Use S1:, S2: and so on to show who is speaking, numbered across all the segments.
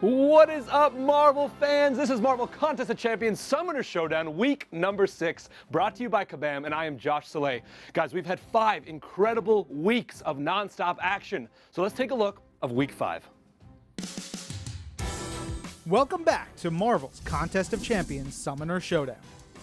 S1: What is up, Marvel fans? This is Marvel Contestant Champions Summoner Showdown, week number 6, brought to you by Kabam, and I am Josh Soleil. Guys, we've had 5 incredible weeks of non-stop action, so let's take a look of week 5.
S2: Welcome back to Marvel's Contest of Champions Summoner Showdown.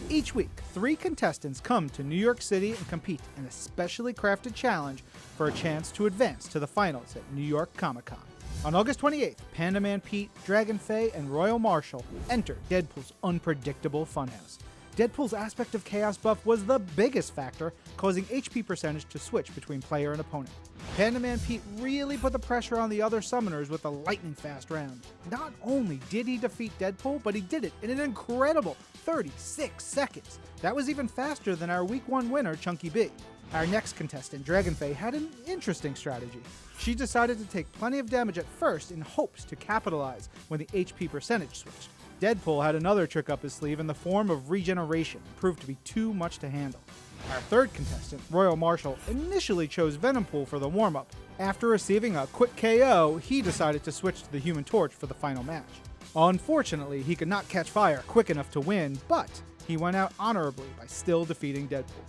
S2: Each week, 3 contestants come to New York City and compete in a specially crafted challenge for a chance to advance to the finals at New York Comic-Con. On August 28th, PandaMan Pete, Dragon Faye, and Royal Marshall enter Deadpool's unpredictable funhouse. Deadpool's aspect of Chaos buff was the biggest factor, causing HP percentage to switch between player and opponent. PandaMan Pete really put the pressure on the other summoners with a lightning-fast round. Not only did he defeat Deadpool, but he did it in an incredible 36 seconds. That was even faster than our Week 1 winner, Chunky B. Our next contestant, Dragon Faye, had an interesting strategy. She decided to take plenty of damage at first in hopes to capitalize when the HP percentage switched. Deadpool had another trick up his sleeve in the form of regeneration, proved to be too much to handle. Our third contestant, Royal Marshall, initially chose Venompool for the warm-up. After receiving a quick KO, he decided to switch to the Human Torch for the final match. Unfortunately, he could not catch fire quick enough to win, but he went out honorably by still defeating Deadpool.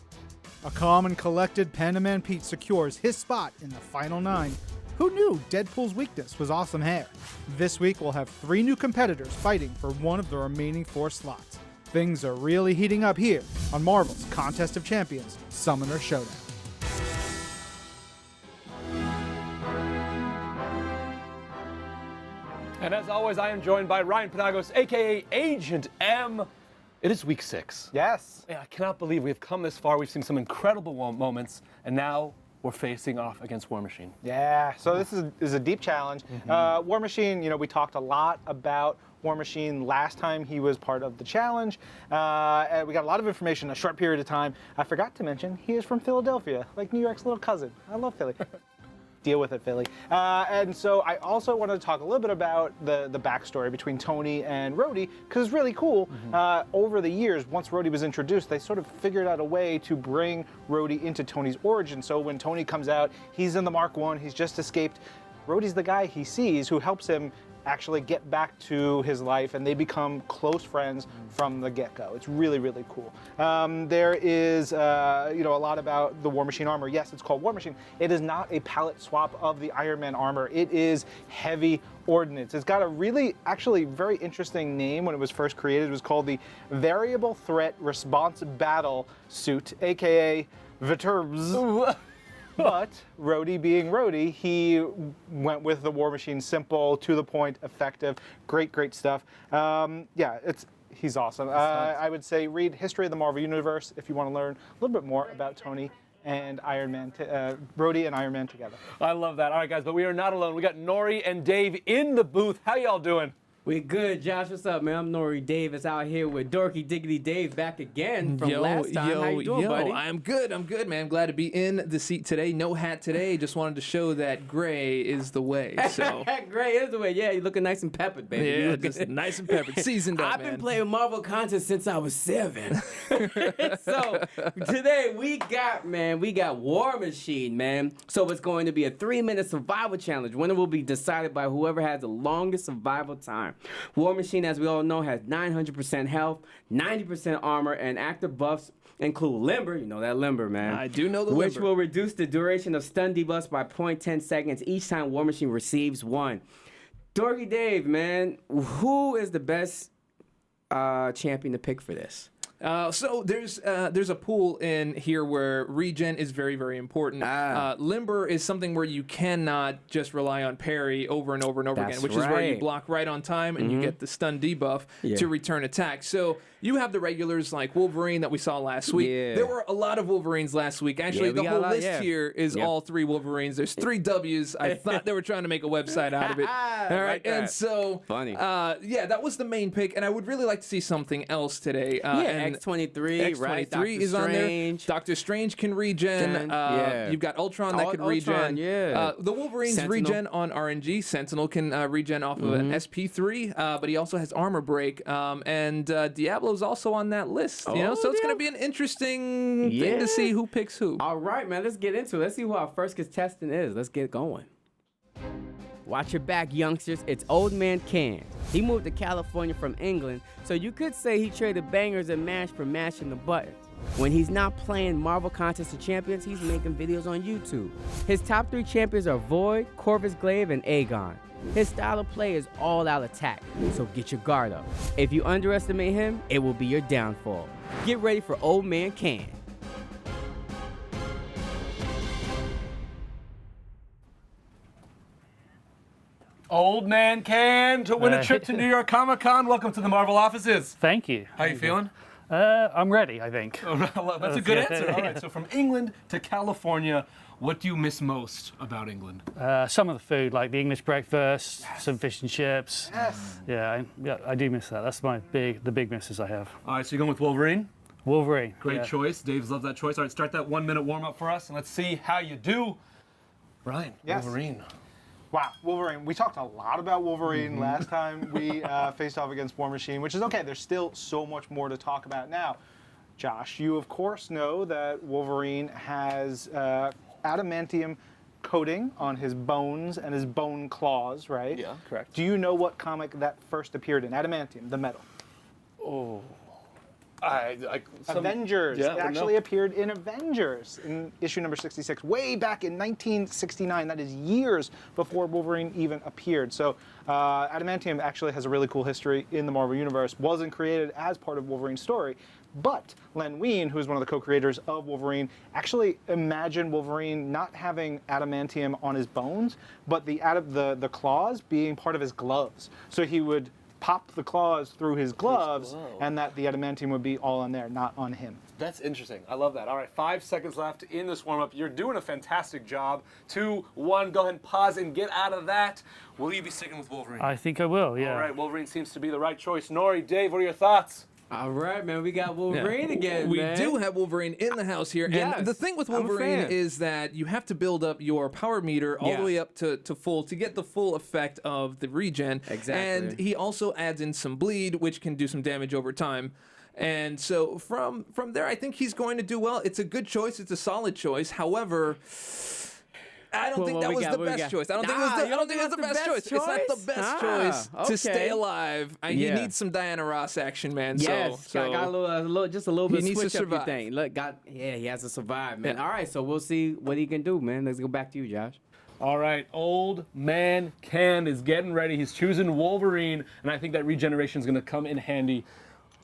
S2: A calm and collected PandaMan Pete secures his spot in the final 9. Who knew Deadpool's weakness was awesome hair? This week we'll have 3 new competitors fighting for one of the remaining 4 slots. Things are really heating up here on Marvel's Contest of Champions Summoner Showdown.
S1: And as always, I am joined by Ryan Penagos, aka Agent M. It is week 6.
S3: Yes.
S1: And I cannot believe we've come this far. We've seen some incredible moments, and now we're facing off against War Machine.
S3: Yeah, so this is a deep challenge. War Machine, we talked a lot about War Machine last time he was part of the challenge. And we got a lot of information in a short period of time. I forgot to mention, he is from Philadelphia, like New York's little cousin. I love Philly. Deal with it, Philly. And so I also wanted to talk a little bit about the backstory between Tony and Rhodey, because it's really cool. Over the years, once Rhodey was introduced, they sort of figured out a way to bring Rhodey into Tony's origin. So when Tony comes out, he's in the Mark I, he's just escaped. Rhodey's the guy he sees who helps him actually get back to his life, and they become close friends from the get-go. It's really, really cool. There is, a lot about the War Machine armor. Yes, it's called War Machine. It is not a palette swap of the Iron Man armor. It is heavy ordnance. It's got a really, actually, very interesting name when it was first created. It was called the Variable Threat Response Battle Suit, aka VTRBS. But Rhodey being Rhodey, he went with the War Machine, simple, to the point, effective, great stuff. He's awesome. I would say read History of the Marvel Universe if you want to learn a little bit more about Tony and Iron Man, Rhodey and Iron Man together.
S1: I love that. All right, guys, but we are not alone. We got Nori and Dave in the booth. How y'all doing?
S4: We good, Josh. What's up, man? I'm Nori Davis out here with Dorky Diggity Dave back again from last time. How you doing, buddy?
S5: I'm good, man. I'm glad to be in the seat today. No hat today. Just wanted to show that gray is the way. So
S4: gray is the way. Yeah, you're looking nice and peppered, baby.
S5: Yeah, just nice and peppered. Seasoned up,
S4: I've been playing Marvel Contest since I was 7. So today we got War Machine, man. So it's going to be a 3-minute survival challenge. Winner will be decided by whoever has the longest survival time. War Machine, as we all know, has 900% health, 90% armor, and active buffs include Limber. You know that Limber, man.
S5: I do know the
S4: Which
S5: Limber.
S4: will reduce the duration of stun debuffs by 0.10 seconds each time War Machine receives one. Dorky Dave, man, who is the best champion to pick for this?
S5: So there's a pool in here where regen is very, very important. Limber is something where you cannot just rely on parry over and over and over again, which is where you block right on time and you get the stun debuff to return attack. So you have the regulars like Wolverine that we saw last week. There were a lot of Wolverines last week. Actually, the whole list here is all 3 Wolverines. There's 3 Ws. I thought they were trying to make a website out of it. All right, and so
S4: funny.
S5: That was the main pick, and I would really like to see something else today.
S4: X-23, right?
S5: X-23 is on there. Doctor Strange can regen. You've got Ultron that can regen. The Wolverines
S4: Sentinel.
S5: regen on RNG. Sentinel can regen off of an SP3, but he also has armor break. And Diablo Apollo's also on that list. You know, so it's going to be an interesting thing to see who picks who.
S4: All right, man, let's get into it. Let's see who our first contestant is. Let's get going. Watch your back, youngsters. It's OldManCanned. He moved to California from England, so you could say he traded bangers and mash for mashing the buttons. When he's not playing Marvel Contest of Champions, he's making videos on YouTube. His top 3 champions are Void, Corvus Glaive, and Aegon. His style of play is all-out attack, so get your guard up. If you underestimate him, it will be your downfall. Get ready for OldManCanned.
S1: OldManCanned to win a trip to New York Comic-Con. Welcome to the Marvel offices.
S6: Thank you.
S1: How you feeling?
S6: I'm ready, I think.
S1: That's a good answer. All right, so from England to California, what do you miss most about England?
S6: Some of the food, like the English breakfast, some fish and chips.
S3: Yes.
S6: Yeah, I do miss that. That's the big misses I have.
S1: All right, so you're going with Wolverine?
S6: Wolverine.
S1: Great choice. Dave's loved that choice. All right, start that 1-minute warm-up for us, and let's see how you do. Ryan,
S3: Yes.
S1: Wolverine.
S3: Wow, Wolverine. We talked a lot about Wolverine last time we faced off against War Machine, which is okay. There's still so much more to talk about now. Josh, you of course know that Wolverine has adamantium coating on his bones and his bone claws, right?
S1: Yeah, correct.
S3: Do you know what comic that first appeared in? Adamantium, the metal.
S1: Oh.
S3: Avengers.
S1: Yeah,
S3: It actually appeared in Avengers in issue number 66, way back in 1969. That is years before Wolverine even appeared. So adamantium actually has a really cool history in the Marvel Universe. Wasn't created as part of Wolverine's story, but Len Wein, who is one of the co-creators of Wolverine, actually imagined Wolverine not having adamantium on his bones, but the claws being part of his gloves. So he would pop the claws through his gloves, and that the adamantium would be all on there, not on him.
S1: That's interesting. I love that. All right, 5 seconds left in this warm-up. You're doing a fantastic job. 2, 1, go ahead and pause and get out of that. Will you be sticking with Wolverine?
S6: I think I will, yeah.
S1: All right, Wolverine seems to be the right choice. Nori, Dave, what are your thoughts?
S4: All right, man, we got Wolverine again,
S5: We
S4: man.
S5: do have Wolverine in the house here.
S4: Yes,
S5: And the thing with
S4: I'm a
S5: Wolverine
S4: fan.
S5: is that you have to build up your power meter all the way up to full to get the full effect of the regen.
S4: Exactly.
S5: And he also adds in some bleed, which can do some damage over time. And so from there, I think he's going to do well. It's a good choice. It's a solid choice. However, I don't think that was the best choice. I don't think it was the best choice. It's not the best choice to stay alive. He needs some Diana Ross action, man.
S4: Yes,
S5: so
S4: got a little, just a little bit
S5: he needs to
S4: switch up your
S5: survive.
S4: thing. Look, he has to survive, man.
S5: Yeah.
S4: All right, so we'll see what he can do, man. Let's go back to you, Josh.
S1: All right, OldManCanned is getting ready. He's choosing Wolverine, and I think that regeneration is going to come in handy.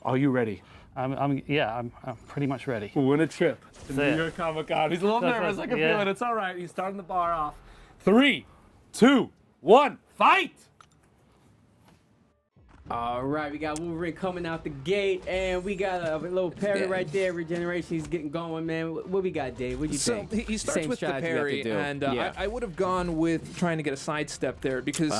S1: Are you ready?
S6: I'm pretty much ready.
S1: Win a trip to
S6: That's it.
S1: New York Comic-Con. He's a little
S6: That's
S1: nervous.
S6: it.
S1: I can
S6: Yeah.
S1: feel it. It's all right. He's starting the bar off. 3, 2, 1, fight!
S4: All right, we got Wolverine coming out the gate, and we got a little parry right there. Regeneration, he's getting going, man. What we got, Dave? What do you think?
S5: He starts
S4: Same
S5: with the
S4: strategy we have to
S5: parry,
S4: do.
S5: and
S4: Yeah.
S5: I would have gone with trying to get a sidestep there because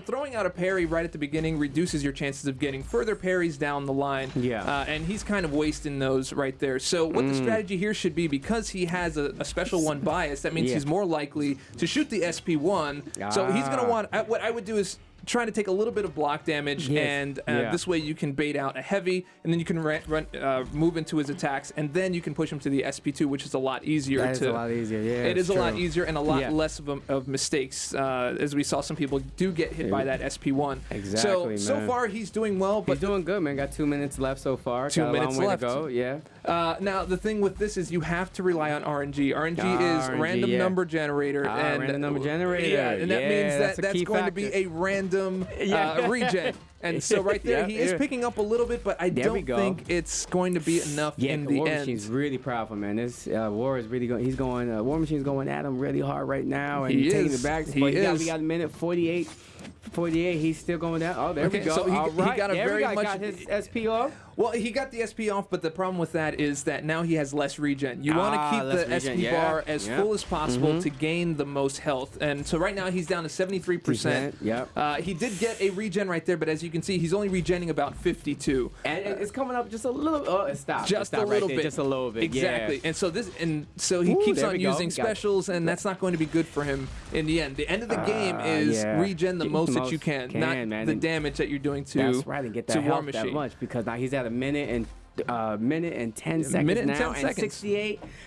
S5: throwing out a parry right at the beginning reduces your chances of getting further parries down the line.
S4: Yeah.
S5: And he's kind of wasting those right there. So what the strategy here should be, because he has a special one bias, that means he's more likely to shoot the SP1. So he's going to want. What I would do is trying to take a little bit of block damage, and this way you can bait out a heavy, and then you can move into his attacks, and then you can push him to the SP2, which is a lot easier.
S4: That is a lot easier, yeah.
S5: It is
S4: it's
S5: a lot
S4: true.
S5: easier and a lot less of mistakes, as we saw some people do get hit by that SP1.
S4: Exactly,
S5: So
S4: man.
S5: far he's doing well, but
S4: He's doing good, man. Got 2 minutes left so far.
S5: 2
S4: got
S5: minutes
S4: a long way
S5: left.
S4: to go. Yeah.
S5: now the thing with this is you have to rely on RNG. RNG is
S4: RNG,
S5: random number generator, and
S4: random number generator.
S5: Yeah, and that means
S4: that's a
S5: that's
S4: key
S5: going
S4: factor.
S5: to be a random regen. And so right there, he is picking up a little bit, but I
S4: There we
S5: don't
S4: go.
S5: think it's going to be enough in the
S4: War
S5: end.
S4: Machine's really powerful, man. This War is really going. He's going. War Machine's going at him really hard right now, and
S5: He
S4: taking
S5: is.
S4: it back.
S5: He
S4: But
S5: is.
S4: we got a minute 48. 48. He's still going down. Oh, there we
S5: Okay,
S4: go.
S5: so he
S4: All right.
S5: got a
S4: there we
S5: very
S4: go.
S5: much-
S4: Got his SP off.
S5: Well, he got the SP off, but the problem with that is that now he has less regen. You want to keep
S4: less
S5: the SP
S4: regen,
S5: bar
S4: yeah,
S5: as
S4: yeah.
S5: full as possible to gain the most health. And so right now he's down to 73%.
S4: Yep.
S5: He did get a regen right there, but as you can can see he's only regenning about 52.
S4: And it's coming up just a little. Oh, it stopped.
S5: Just
S4: It stopped
S5: a little
S4: right there,
S5: bit.
S4: Just a little bit.
S5: Exactly.
S4: Yeah.
S5: And so he keeps
S4: there
S5: on
S4: we go.
S5: using
S4: Got it.
S5: specials, and that's not going to be good for him in the end. The end of the game is
S4: yeah.
S5: regen the
S4: Get
S5: most that
S4: most
S5: you can,
S4: can,
S5: not
S4: man.
S5: the
S4: And
S5: damage that you're doing to
S4: That's right, and get
S5: to
S4: that
S5: War
S4: health that
S5: Machine.
S4: much because now he's at a minute and 10 seconds
S5: minute and
S4: now,
S5: 10 seconds.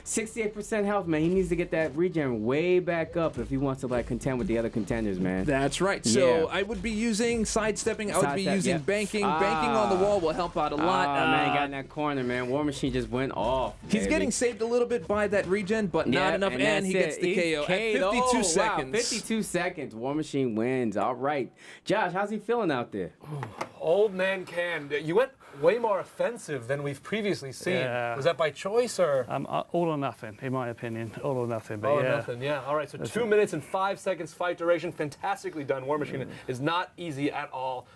S4: 68% health, man. He needs to get that regen way back up if he wants to like contend with the other contenders, man.
S5: That's right. So
S4: Yeah.
S5: I would be using sidestepping. I would be
S4: Sidestep,
S5: using
S4: yeah.
S5: banking. Banking on the wall will help out a lot.
S4: Man, got in that corner, man. War Machine just went off.
S5: He's
S4: baby.
S5: getting saved a little bit by that regen, but not enough, and
S4: that's
S5: he gets
S4: it.
S5: the
S4: He's
S5: KO at
S4: KO'd.
S5: 52
S4: Wow,
S5: seconds.
S4: 52 seconds. War Machine wins. All right. Josh, how's he feeling out there?
S1: OldManCanned. You went way more offensive than we've previously seen.
S6: Yeah.
S1: Was that by choice or?
S6: All or nothing, in my opinion. All or nothing. But
S1: Oh,
S6: yeah.
S1: nothing. Yeah. All right. So 2 minutes and 5 seconds fight duration. Fantastically done. War Machine is not easy at all.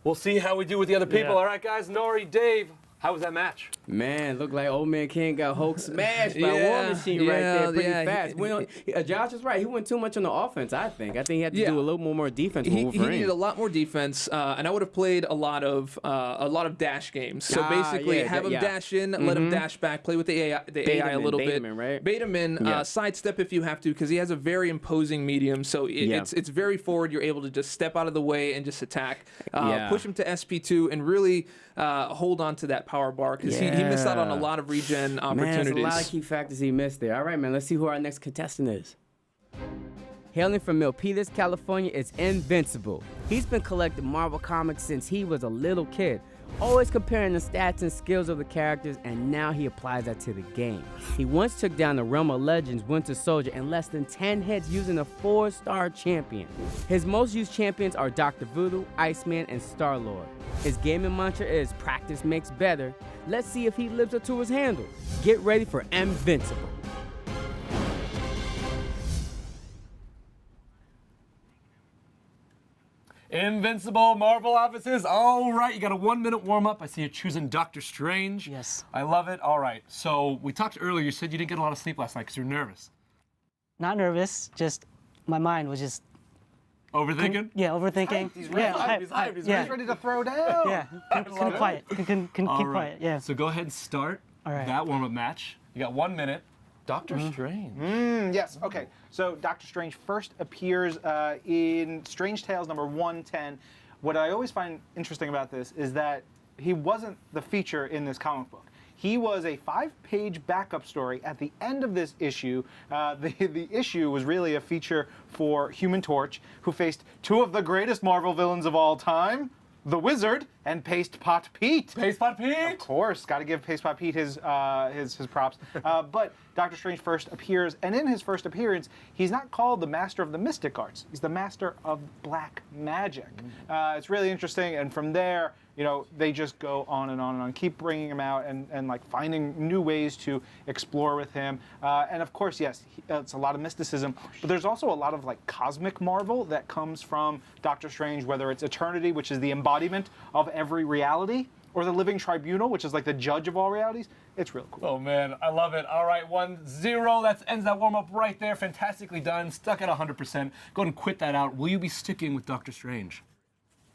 S1: We'll see how we do with the other people.
S6: Yeah.
S1: All right, guys. Nori, Dave, how was that match?
S4: Man, looked like OldManCanned got Hulk smashed by War
S5: Yeah,
S4: Machine right
S5: yeah,
S4: there pretty
S5: yeah,
S4: fast. Josh is right. He went too much on the offense, I think. I think he had to
S5: Yeah.
S4: do a little more defense with
S5: He
S4: Wolverine.
S5: needed a lot more defense, and I would have played a lot of dash games. So basically,
S4: yeah,
S5: have him
S4: yeah.
S5: dash in, let him dash back, play with the AI, a
S4: him in,
S5: little
S4: bait
S5: bit,
S4: him in, right?
S5: bait him in,
S4: Yeah.
S5: sidestep if you have to, because he has a very imposing medium. So it's very forward. You're able to just step out of the way and just attack, push him to SP2, and really hold on to that power bar because he missed out on a lot of regen
S4: Man,
S5: opportunities.
S4: there's a lot of key factors he missed there. All right, man, let's see who our next contestant is. Hailing from Milpitas, California, is Invincible. He's been collecting Marvel comics since he was a little kid, always comparing the stats and skills of the characters, and now he applies that to the game. He once took down the Realm of Legends Winter Soldier in less than 10 hits using a 4-star champion. His most used champions are Dr. Voodoo, Iceman, and Star-Lord. His gaming mantra is practice makes better. Let's see if he lives up to his handle. Get ready for Invincible.
S1: Invincible Marvel offices. All right, you got a 1 minute warm up. I see you're choosing Doctor Strange.
S7: Yes.
S1: I love it. All right. So we talked earlier. You said you didn't get a lot of sleep last night because you're nervous.
S7: Not nervous, just my mind was just
S1: Overthinking?
S7: yeah, overthinking.
S3: He's
S7: yeah,
S3: ready.
S1: He's hype. He's
S7: yeah.
S3: He's ready to throw down.
S7: Yeah, couldn't quiet. Couldn't keep
S1: All right.
S7: quiet. Yeah.
S1: So go ahead and start
S7: All right.
S1: that warm up match. You got 1 minute. Doctor Strange.
S3: Yes. Okay. So Doctor Strange first appears in Strange Tales number 110. What I always find interesting about this is that he wasn't the feature in this comic book. He was a 5-page backup story at the end of this issue. The issue was really a feature for Human Torch, who faced two of the greatest Marvel villains of all time, the Wizard and Paste Pot Pete.
S1: Paste Pot Pete.
S3: Of course, got to give Paste Pot Pete his props. But Doctor Strange first appears, and in his first appearance, he's not called the Master of the Mystic Arts. He's the Master of Black Magic. It's really interesting, and from there, you know, they just go on and on and on, keep bringing him out and like finding new ways to explore with him. And of course, yes, it's a lot of mysticism, but there's also a lot of like cosmic marvel that comes from Doctor Strange, whether it's Eternity, which is the embodiment of every reality, or the Living Tribunal, which is like the judge of all realities. It's real cool.
S1: Oh man, I love it. All right, 1-0. That ends that warm up right there. Fantastically done. Stuck at 100%. Go ahead and quit that out. Will you be sticking with Doctor Strange?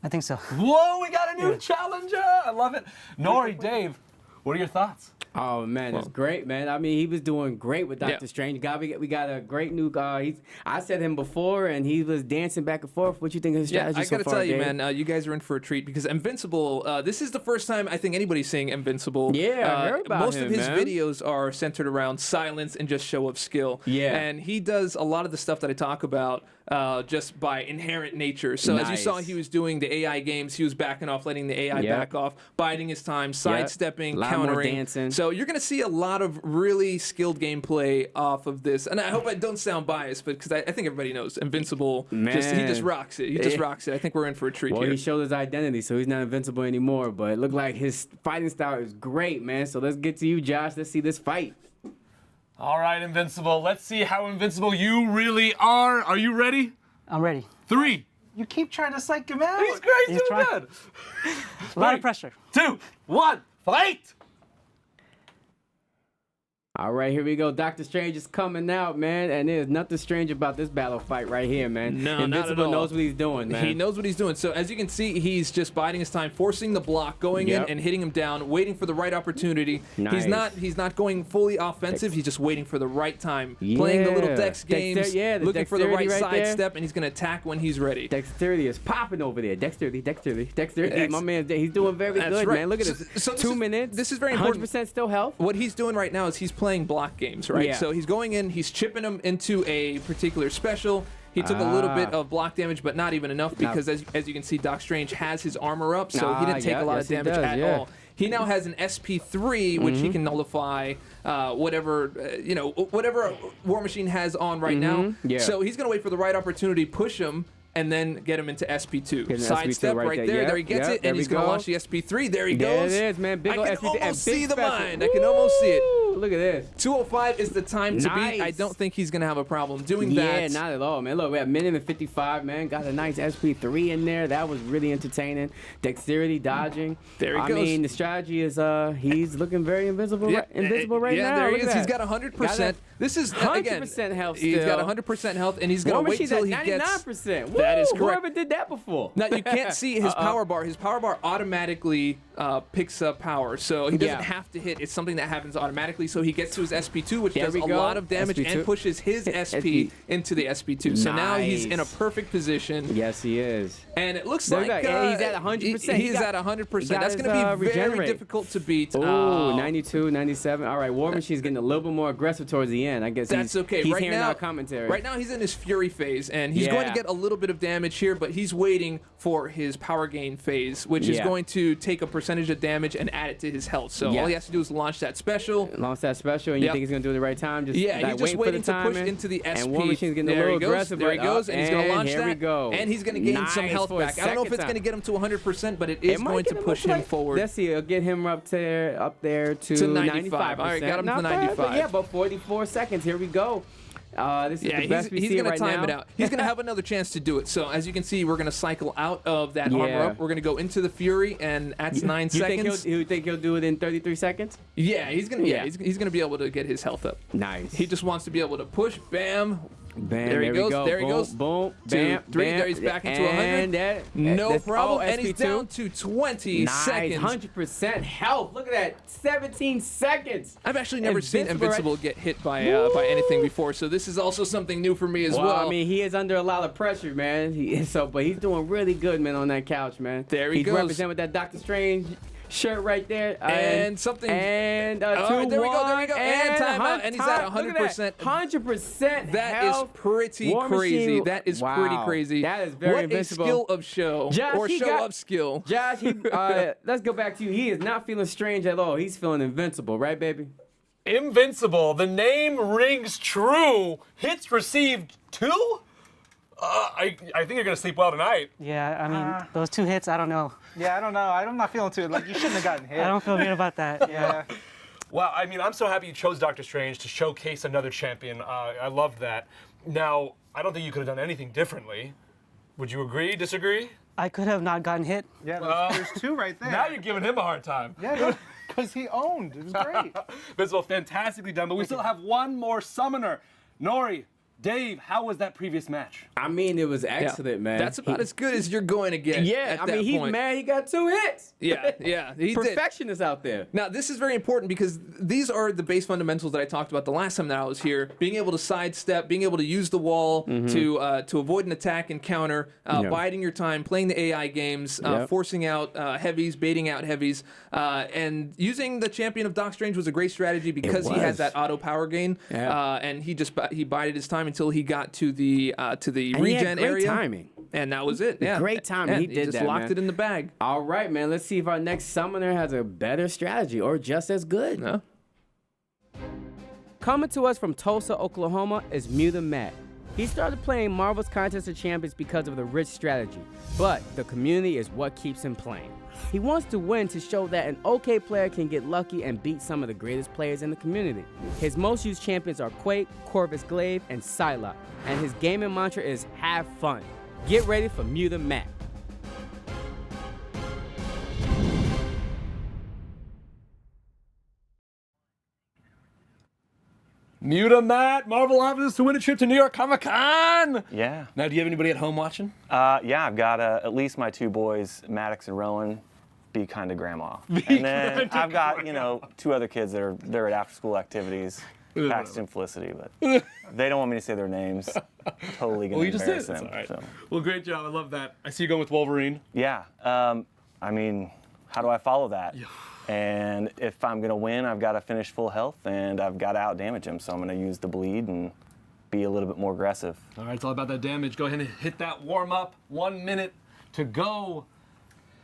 S7: I think so.
S1: Whoa, we got a new challenger. I love it. Nori, Dave, what are your thoughts?
S4: Oh man, it's great, man. I mean, he was doing great with Doctor Strange. We got a great new guy. I said him before, and he was dancing back and forth. What you think of his strategy
S5: I
S4: so
S5: gotta
S4: far,
S5: tell you,
S4: Dave?
S5: man, you guys are in for a treat because Invincible. This is the first time I think anybody's seeing Invincible.
S4: Yeah, I heard about
S5: most
S4: him,
S5: of his
S4: man.
S5: videos are centered around silence and just show of skill.
S4: Yeah.
S5: and he does a lot of the stuff that I talk about just by inherent nature. So as you saw,
S4: Nice.
S5: he was doing the AI games. He was backing off, letting the AI
S4: Yep.
S5: back off, biding his time, sidestepping,
S4: Lot more
S5: countering.
S4: dancing.
S5: So you're gonna see a lot of really skilled gameplay off of this. And I hope I don't sound biased, but because I think everybody knows Invincible. He just
S4: Man.
S5: rocks it. He just rocks it. I think we're in for a treat
S4: Well,
S5: here.
S4: he showed his identity, so he's not invincible anymore. But it looked like his fighting style is great, man. So let's get to you, Josh. Let's see this fight.
S1: All right, Invincible. Let's see how invincible you really are. Are you ready?
S7: I'm ready.
S1: 3.
S3: You keep trying to psych him out.
S1: He's great.
S7: He's
S1: Doing
S7: trying.
S1: good.
S7: A lot of pressure.
S1: 2, 1, fight.
S4: All right, here we go. Doctor Strange is coming out, man, and there's nothing strange about this battle fight right here, man.
S5: No, not at
S4: Invincible
S5: all.
S4: knows what he's doing, man.
S5: He knows what he's doing. So as you can see, he's just biding his time, forcing the block, going in and hitting him down, waiting for the right opportunity.
S4: Nice.
S5: He's not going fully offensive. He's just waiting for the right time, playing the little dex games, looking for the right side step, and he's going to attack when he's ready.
S4: Dexterity is popping over there. Dexterity. My man, he's doing very
S5: That's
S4: good,
S5: right.
S4: man. Look at this.
S5: So
S4: 2 minutes.
S5: This is very important.
S4: 100% still health.
S5: What he's doing right now is he's playing block games, right?
S4: Yeah.
S5: So he's going in, he's chipping him into a particular special. He took a little bit of block damage, but not even enough because, as you can see, Doc Strange has his armor up, so he didn't take a lot of damage at all. He now has an SP3, which he can nullify whatever War Machine has on right now.
S4: Yeah.
S5: So he's going to wait for the right opportunity, push him, and then get him into SP2. Sidestep right there.
S4: Yep,
S5: there he gets
S4: yep,
S5: it, and he's going to launch the SP3. There he goes.
S4: There it is, man. Big
S5: I
S4: old
S5: can
S4: SP3 and
S5: almost
S4: big
S5: see the
S4: special.
S5: mind. I can almost see it.
S4: Woo! Look at this.
S5: 205 is the time to beat. I don't think he's going to have a problem doing that.
S4: Yeah, not at all, man. Look, we have minute and 55, man. Got a nice SP3 in there. That was really entertaining. Dexterity, dodging.
S5: There he
S4: I
S5: goes.
S4: mean, the strategy is he's looking very invincible right
S5: Yeah,
S4: now.
S5: there he
S4: Look
S5: is.
S4: at
S5: He's
S4: that.
S5: got 100%. This is, again,
S4: 100% health
S5: he's
S4: still.
S5: got 100% health, and he's going
S4: War
S5: to wait
S4: Machine's
S5: till
S4: at
S5: he gets...
S4: 99%. Woo!
S5: That is correct.
S4: Whoever did that before?
S5: Now, you can't see his power bar. His power bar automatically picks up power, so he doesn't have to hit. It's something that happens automatically, so he gets to his SP2, which does a lot of damage
S4: SP2.
S5: and pushes his SP into the SP2. So now he's in a
S4: Nice.
S5: perfect position.
S4: Yes, he is.
S5: And it looks
S4: There
S5: like
S4: you go. He's at 100%.
S5: He's at 100%. That's going to be very
S4: regenerate.
S5: difficult to beat.
S4: Oh, 92, 97. All right, War Machine's getting a little bit more aggressive towards the end. I guess
S5: That's okay.
S4: He's
S5: right
S4: hearing
S5: now,
S4: our commentary.
S5: Right now, he's in his fury phase, and he's going to get a little bit of damage here, but he's waiting for his power gain phase, which is going to take a percentage of damage and add it to his health. So all he has to do is launch that special.
S4: Launch that special, and you think he's going to do it at the right time? Just
S5: He's just waiting to push
S4: timing.
S5: into the SP.
S4: And War Machine's getting a
S5: There
S4: little
S5: he goes.
S4: aggressive.
S5: There he goes, and he's going to launch
S4: here
S5: that.
S4: we go.
S5: And he's going to gain some health
S4: for a
S5: back. I don't know if it's
S4: second
S5: going to get him to 100%, but it is going to push him forward.
S4: Let's see, it'll get him up there to
S5: 95. All right, got him to 95.
S4: Yeah, about 44 seconds. Here we go. This is the best we
S5: he's
S4: see
S5: going
S4: right
S5: to time
S4: now.
S5: it out. He's going to have another chance to do it. So as you can see, we're going to cycle out of that armor up. We're going to go into the Fury, and that's 9 seconds.
S4: You think he'll do it in 33 seconds?
S5: Yeah, he's going to. He's going to be able to get his health up.
S4: Nice.
S5: He just wants to be able to push. Bam.
S4: Bam,
S5: There he goes.
S4: Go.
S5: There he
S4: Boom,
S5: goes.
S4: Boom.
S5: 2,
S4: Bam.
S5: 3.
S4: Bam.
S5: There he's back into
S4: And
S5: 100. No problem. And he's
S4: SP2.
S5: down to 20
S4: Nice.
S5: seconds.
S4: 100% health. Look at that. 17 seconds.
S5: I've actually never seen Invincible get hit by anything before, so this is also something new for me as well.
S4: I mean, he is under a lot of pressure, man. But he's doing really good, man, on that couch, man.
S5: There he goes.
S4: He's representing with that Doctor Strange shirt right there.
S5: And something.
S4: And 2,
S5: there we go. There we
S4: 1,
S5: go. And timeout. And he's at 100%.
S4: 100%
S5: That
S4: health.
S5: is pretty
S4: War
S5: crazy.
S4: Machine.
S5: That is
S4: Wow.
S5: pretty crazy.
S4: That is very
S5: what
S4: invincible.
S5: a skill of show.
S4: Josh,
S5: or
S4: he
S5: show
S4: got-
S5: of skill.
S4: Josh, let's go back to you. He is not feeling strange at all. He's feeling invincible, right, baby?
S1: Invincible. The name rings true. Hits received 2? I think you're going to sleep well tonight.
S7: Yeah, I mean, those 2 hits, I don't know.
S3: Yeah, I don't know. I'm not feeling too. Like, you shouldn't have gotten hit.
S7: I don't feel good about that.
S3: Yeah.
S1: Well, I mean, I'm so happy you chose Doctor Strange to showcase another champion. I loved that. Now, I don't think you could have done anything differently. Would you agree, disagree?
S7: I could have not gotten hit.
S3: Yeah, there's 2 right there.
S1: Now you're giving him a hard time.
S3: Yeah, because he owned. It was great.
S1: Invincible, fantastically done, but we still have one more summoner. Nori, Dave, how was that previous match?
S4: I mean, it was excellent, man.
S5: That's about as good as you're going to get.
S4: Yeah,
S5: at
S4: I
S5: that
S4: mean, he's
S5: point.
S4: mad he got 2 hits.
S5: Yeah, he did.
S4: Perfectionist out there.
S5: Now, this is very important because these are the base fundamentals that I talked about the last time that I was here. Being able to sidestep, being able to use the wall to avoid an attack and counter, biding your time, playing the AI games, forcing out heavies, baiting out heavies, and using the champion of Doc Strange was a great strategy because he has that auto power gain, and he bided his time until he got to the
S4: And he
S5: regen
S4: had great
S5: area.
S4: timing.
S5: And that was it. Yeah,
S4: Great timing. He did
S5: just
S4: that,
S5: locked
S4: man.
S5: it in the bag.
S4: All right, man. Let's see if our next summoner has a better strategy or just as good.
S5: No?
S4: Coming to us from Tulsa, Oklahoma is MutantMatt. He started playing Marvel's Contest of Champions because of the rich strategy, but the community is what keeps him playing. He wants to win to show that an okay player can get lucky and beat some of the greatest players in the community. His most used champions are Quake, Corvus Glaive, and Psylocke, and his gaming mantra is have fun. Get ready for MutantMatt.
S1: MutantMatt, Marvel offers to win a trip to New York Comic Con.
S8: Yeah.
S1: Now, do you have anybody at home watching?
S8: Yeah, I've got at least my 2 boys, Maddox and Rowan. Be kind to grandma. And then I've got, 2 other kids that they're at after-school activities. Paxton, Felicity, but they don't want me to say their names. Totally gonna embarrass them.
S1: All right.
S8: So.
S1: Well, great job. I love that. I see you going with Wolverine.
S8: Yeah. I mean, how do I follow that? Yeah. And if I'm gonna win, I've got to finish full health, and I've got to out-damage him. So I'm gonna use the bleed and be a little bit more aggressive.
S1: All right, it's all about that damage. Go ahead and hit that warm-up. 1 minute to go.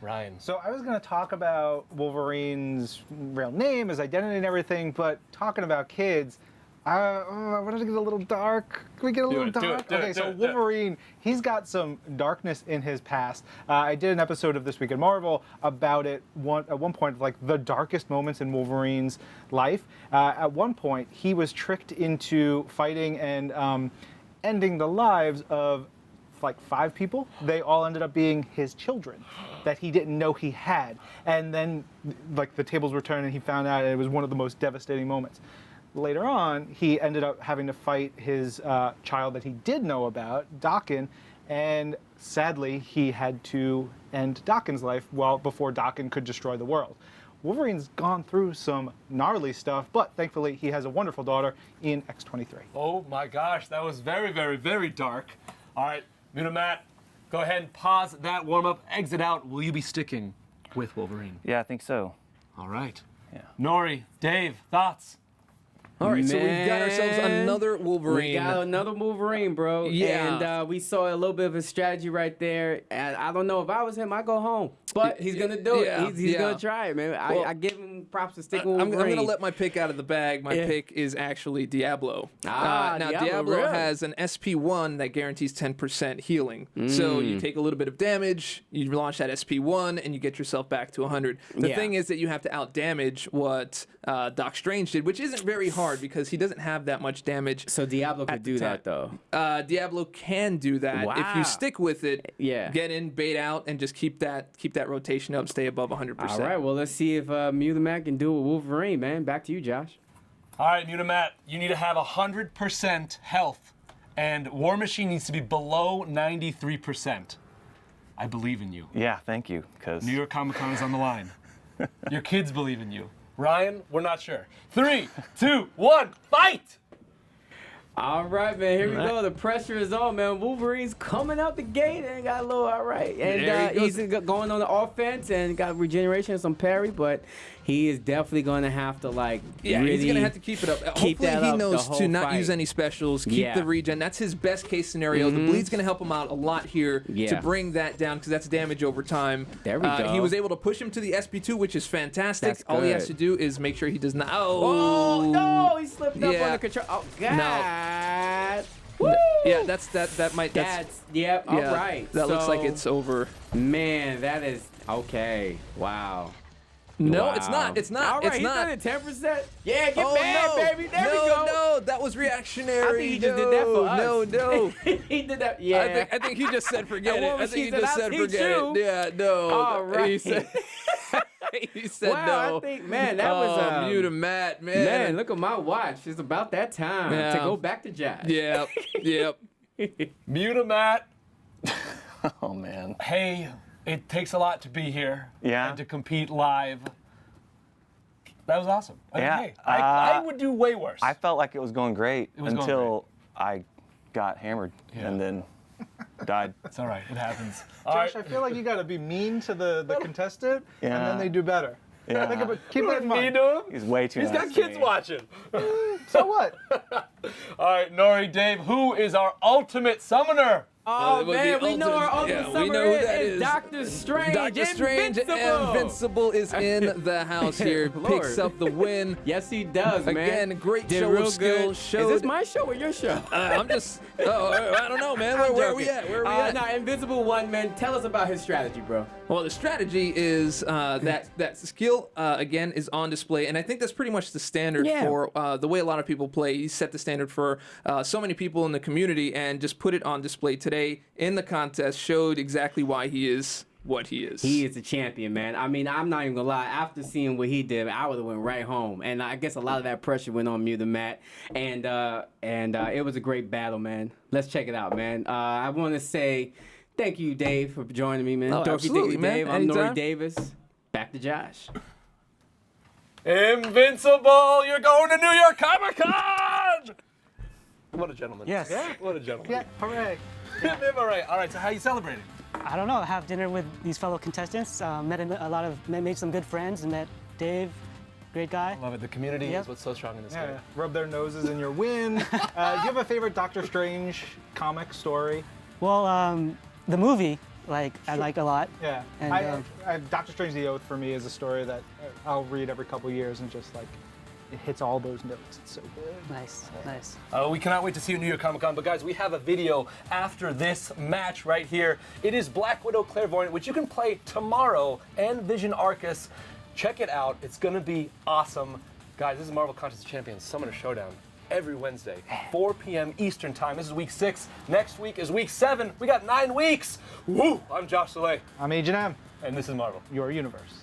S1: Ryan.
S3: So I was going to talk about Wolverine's real name, his identity and everything, but talking about kids, I wanted to get a little dark. Can we get a little dark? Okay, so Wolverine, he's got some darkness in his past. I did an episode of This Week in Marvel about it at one point, like the darkest moments in Wolverine's life. At one point, he was tricked into fighting and ending the lives of like 5 people. They all ended up being his children that he didn't know he had. And then like the tables were turned and he found out, and it was one of the most devastating moments. Later on, he ended up having to fight his child that he did know about, Daken, and sadly he had to end Daken's life before Daken could destroy the world. Wolverine's gone through some gnarly stuff, but thankfully he has a wonderful daughter in X-23.
S1: Oh my gosh, that was very, very, very dark. All right, MutantMatt, go ahead and pause that warm-up, exit out. Will you be sticking with Wolverine?
S8: Yeah, I think so.
S1: All right.
S8: Yeah.
S1: Nori, Dave, thoughts?
S5: All right, so we've got ourselves another Wolverine.
S4: We got another Wolverine, bro.
S5: Yeah.
S4: And we saw a little bit of his strategy right there. And I don't know if I was him, I'd go home. But he's going to do it. He's going to try it, man.
S5: Well,
S4: I give him props for sticking with
S5: I'm
S4: Wolverine.
S5: going to let my pick out of the bag. My pick is actually Diablo. Now, Diablo
S4: really?
S5: has an SP1 that guarantees 10% healing. So you take a little bit of damage, you launch that SP1, and you get yourself back to 100. The thing is that you have to out-damage what Doc Strange did, which isn't very hard because he doesn't have that much damage.
S4: So Diablo could do that, though.
S5: Diablo can do that if you stick with it.
S4: Yeah.
S5: Get in, bait out, and just keep that rotation up. Stay above 100%.
S4: All right, well, let's see if MutantMatt can do it with Wolverine, man. Back to you, Josh.
S1: All right, MutantMatt, you need to have 100% health, and War Machine needs to be below 93%. I believe in you.
S8: Yeah, thank you. Because
S1: New York Comic Con is on the line. Your kids believe in you. Ryan, we're not sure. 3, 2, 1, fight!
S4: All right, man. Here we go. The pressure is on, man. Wolverine's coming out the gate and got a little all right. And he's going on the offense and got regeneration and some parry, but he is definitely going to have to, like, really
S5: he's going to have to keep it up. Hopefully he knows to not use any specials, keep the regen. That's his best case scenario. The bleed's going to help him out a lot here to bring that down because that's damage over time.
S4: There we go.
S5: He was able to push him to the SP2, which is fantastic.
S4: That's
S5: All he
S4: good.
S5: has to do is make sure he does not.
S4: Oh, no, he slipped up on the control. Oh, God.
S5: No.
S4: Woo!
S5: Yeah, that might.
S4: Yep, all right.
S5: That looks like it's over.
S4: Man, that is okay. Wow.
S5: No,
S4: Wow.
S5: it's not. It's not.
S4: All right,
S5: it's
S4: he's
S5: not.
S4: done it 10%. Yeah, get
S5: Oh,
S4: mad,
S5: no.
S4: baby. There we go.
S5: No, that was reactionary.
S4: I think he just did that for us.
S5: No.
S4: He did that. Yeah.
S5: I think he just said forget
S4: And
S5: it.
S4: War
S5: I think he
S4: Machine
S5: just
S4: said,
S5: said
S4: "I'll
S5: forget
S4: teach
S5: it. Yeah, no.
S4: All right.
S5: He said, he said
S4: Wow,
S5: no.
S4: I think, man, that was
S5: MutantMatt, man.
S4: Man, look at my watch. It's about that time to go back to Josh.
S5: Yep.
S1: MutantMatt,
S8: oh man.
S1: hey, it takes a lot to be here
S8: Yeah.
S1: and to compete live. That was awesome. I mean,
S8: Yeah,
S1: hey, I would do way worse.
S8: I felt like it was going great
S1: was going
S8: until I got hammered and then died.
S1: It's all right. It happens.
S3: Josh, I feel like you got to be mean to the contestant, and then they do better.
S8: Yeah.
S3: Keep it in mind.
S1: He's
S8: He's way too nice
S1: got
S8: to
S1: kids
S8: me.
S1: watching.
S3: So what?
S1: All right, Nori, Dave, who is our ultimate summoner?
S4: Oh,
S5: would
S4: man,
S5: be
S4: we know our ultimate
S5: we
S4: summoner
S5: know who that
S4: is
S5: is.
S4: Doctor Strange.
S5: Doctor Strange Invincible is in the house here.
S4: Lord.
S5: Picks up the win.
S4: Yes, he does, man.
S5: Again, great
S4: Did
S5: show
S4: real
S5: of skill.
S4: good.
S5: Showed,
S4: Is this my show or your show?
S5: I'm just. I don't know, man. Where are we at? Where are we at?
S4: Nah, Invincible won, man. Tell us about his strategy, bro.
S5: Well, the strategy is that skill again is on display, and I think that's pretty much the standard for the way a lot of people play. He set the standard for so many people in the community, and just put it on display today in the contest. Showed exactly why he is what he is.
S4: He is a champion, man. I mean, I'm not even gonna lie. After seeing what he did, I would have went right home. And I guess a lot of that pressure went on MutantMatt. And it was a great battle, man. Let's check it out, man. I want to say thank you, Dave, for joining me, man.
S5: Oh,
S4: Dorothy,
S5: absolutely,
S4: thank you,
S5: man.
S4: Dave. I'm
S5: Anytime.
S4: Nori Davis. Back to Josh.
S1: Invincible, you're going to New York Comic Con! What a gentleman.
S7: Yes.
S1: Yeah. What a gentleman.
S3: Yeah, hooray.
S1: All right, so how you celebrating?
S7: I don't know. Have dinner with these fellow contestants. Made some good friends, and met Dave, great guy.
S1: Love it. The community
S7: Yep.
S1: is what's so strong in this
S3: Yeah,
S1: game.
S3: rub their noses in your win. Do you have a favorite Doctor Strange comic story?
S7: Well, the movie, I like a lot.
S3: Yeah,
S7: And,
S3: Doctor Strange: The Oath for me is a story that I'll read every couple years and just it hits all those notes. It's so good.
S7: Nice.
S1: We cannot wait to see you at New York Comic Con. But guys, we have a video after this match right here. It is Black Widow Clairvoyant, which you can play tomorrow, and Vision Arcus. Check it out. It's going to be awesome. Guys, this is Marvel Contest of Champions Summoner Showdown. Every Wednesday, 4 p.m. Eastern Time. This is week 6. Next week is week 7. We got 9 weeks. Woo! I'm Josh Soleil.
S3: I'm Agent M.
S1: And this is Marvel.
S3: Your universe.